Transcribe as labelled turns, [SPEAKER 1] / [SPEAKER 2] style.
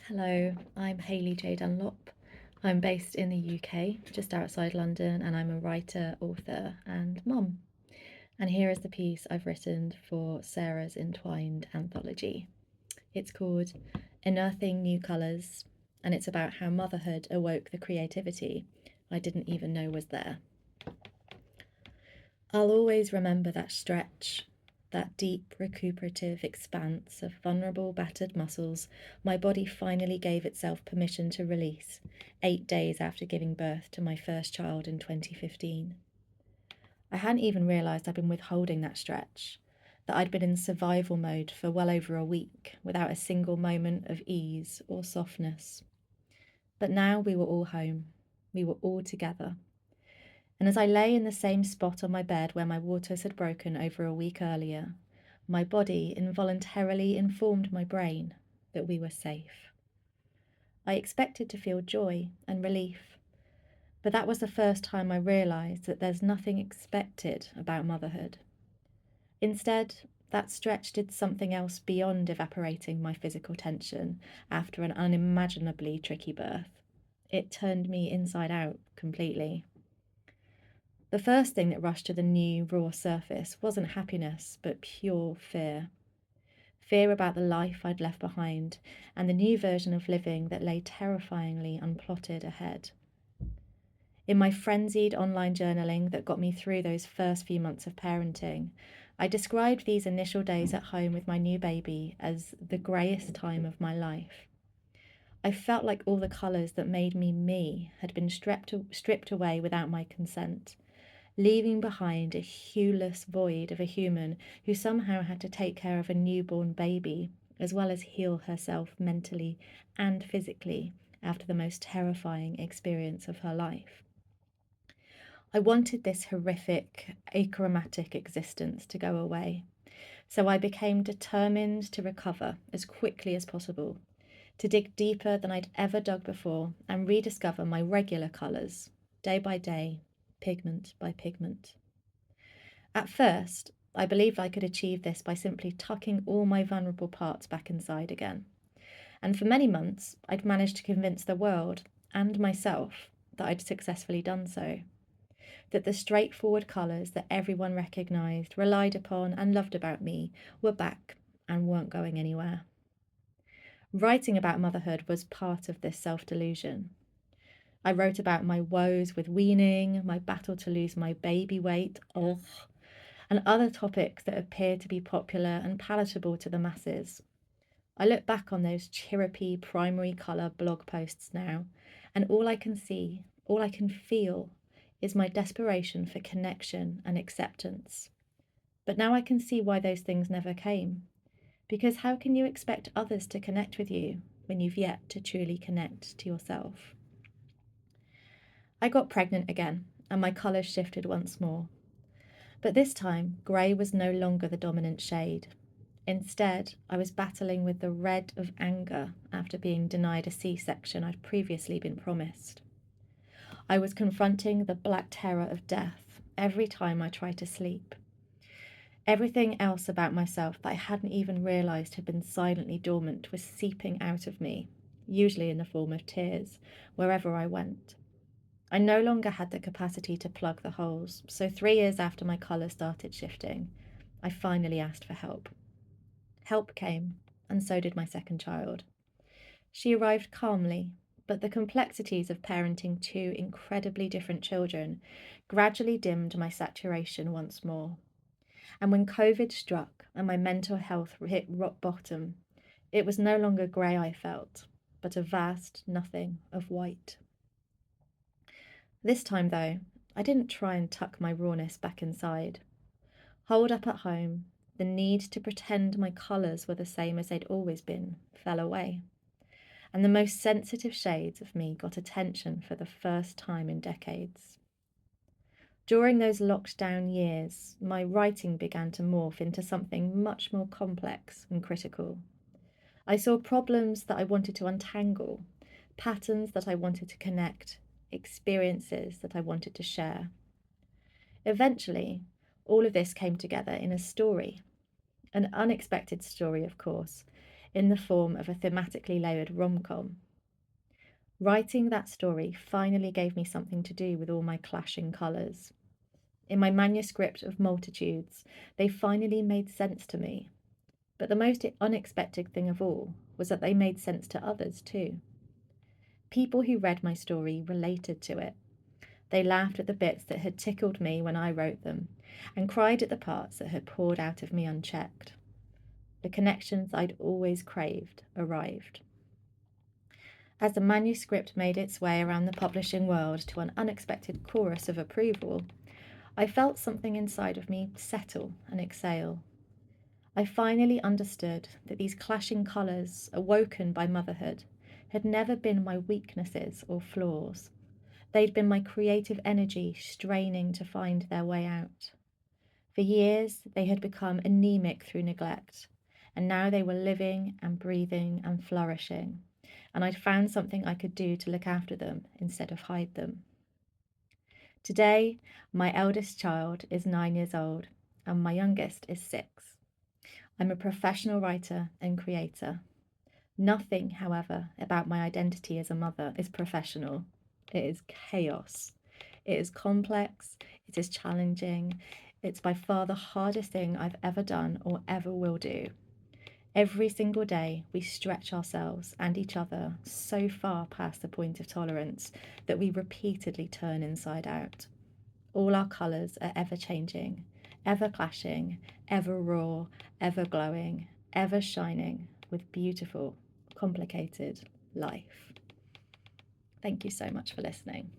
[SPEAKER 1] Hello, I'm Hayley J. Dunlop. I'm based in the UK, just outside London, and I'm a writer, author, and mum. And here is the piece I've written for Sarah's Entwined anthology. It's called Unearthing New Colours, and it's about how motherhood awoke the creativity I didn't even know was there. I'll always remember that stretch, that deep, recuperative expanse of vulnerable, battered muscles my body finally gave itself permission to release 8 days after giving birth to my first child in 2015. I hadn't even realised I'd been withholding that stretch, that I'd been in survival mode for well over a week without a single moment of ease or softness. But now we were all home. We were all together. And as I lay in the same spot on my bed where my waters had broken over a week earlier, my body involuntarily informed my brain that we were safe. I expected to feel joy and relief, but that was the first time I realised that there's nothing expected about motherhood. Instead, that stretch did something else beyond evaporating my physical tension after an unimaginably tricky birth. It turned me inside out completely. The first thing that rushed to the new, raw surface wasn't happiness, but pure fear. Fear about the life I'd left behind and the new version of living that lay terrifyingly unplotted ahead. In my frenzied online journaling that got me through those first few months of parenting, I described these initial days at home with my new baby as the greyest time of my life. I felt like all the colours that made me had been stripped away without my consent, leaving behind a hueless void of a human who somehow had to take care of a newborn baby, as well as heal herself mentally and physically after the most terrifying experience of her life. I wanted this horrific, achromatic existence to go away, so I became determined to recover as quickly as possible, to dig deeper than I'd ever dug before and rediscover my regular colours, day by day, pigment by pigment. At first, I believed I could achieve this by simply tucking all my vulnerable parts back inside again. And for many months, I'd managed to convince the world and myself that I'd successfully done so. That the straightforward colours that everyone recognised, relied upon, and loved about me were back and weren't going anywhere. Writing about motherhood was part of this self delusion. I wrote about my woes with weaning, my battle to lose my baby weight, and other topics that appeared to be popular and palatable to the masses. I look back on those chirrupy primary colour blog posts now, and all I can see, all I can feel, is my desperation for connection and acceptance. But now I can see why those things never came. Because how can you expect others to connect with you when you've yet to truly connect to yourself? I got pregnant again, and my colours shifted once more. But this time, grey was no longer the dominant shade. Instead, I was battling with the red of anger after being denied a C-section I'd previously been promised. I was confronting the black terror of death every time I tried to sleep. Everything else about myself that I hadn't even realised had been silently dormant was seeping out of me, usually in the form of tears, wherever I went. I no longer had the capacity to plug the holes, so 3 years after my colour started shifting, I finally asked for help. Help came, and so did my second child. She arrived calmly, but the complexities of parenting two incredibly different children gradually dimmed my saturation once more. And when COVID struck and my mental health hit rock bottom, it was no longer grey I felt, but a vast nothing of white. This time, though, I didn't try and tuck my rawness back inside. Holed up at home, the need to pretend my colours were the same as they'd always been fell away, and the most sensitive shades of me got attention for the first time in decades. During those locked down years, my writing began to morph into something much more complex and critical. I saw problems that I wanted to untangle, patterns that I wanted to connect, experiences that I wanted to share. Eventually, all of this came together in a story. An unexpected story, of course. in the form of a thematically layered rom-com. Writing that story finally gave me something to do with all my clashing colours. In my manuscript of multitudes, they finally made sense to me. But the most unexpected thing of all was that they made sense to others too. People who read my story related to it. They laughed at the bits that had tickled me when I wrote them, and cried at the parts that had poured out of me unchecked. The connections I'd always craved arrived. As the manuscript made its way around the publishing world to an unexpected chorus of approval, I felt something inside of me settle and exhale. I finally understood that these clashing colours, awoken by motherhood, had never been my weaknesses or flaws. They'd been my creative energy straining to find their way out. For years, they had become anemic through neglect, and now they were living and breathing and flourishing, and I'd found something I could do to look after them instead of hide them. Today, my eldest child is 9 years old, and my youngest is 6. I'm a professional writer and creator. Nothing, however, about my identity as a mother is professional. It is chaos. It is complex. It is challenging. It's by far the hardest thing I've ever done or ever will do. Every single day, we stretch ourselves and each other so far past the point of tolerance that we repeatedly turn inside out. All our colours are ever changing, ever clashing, ever raw, ever glowing, ever shining with beautiful, complicated life. Thank you so much for listening.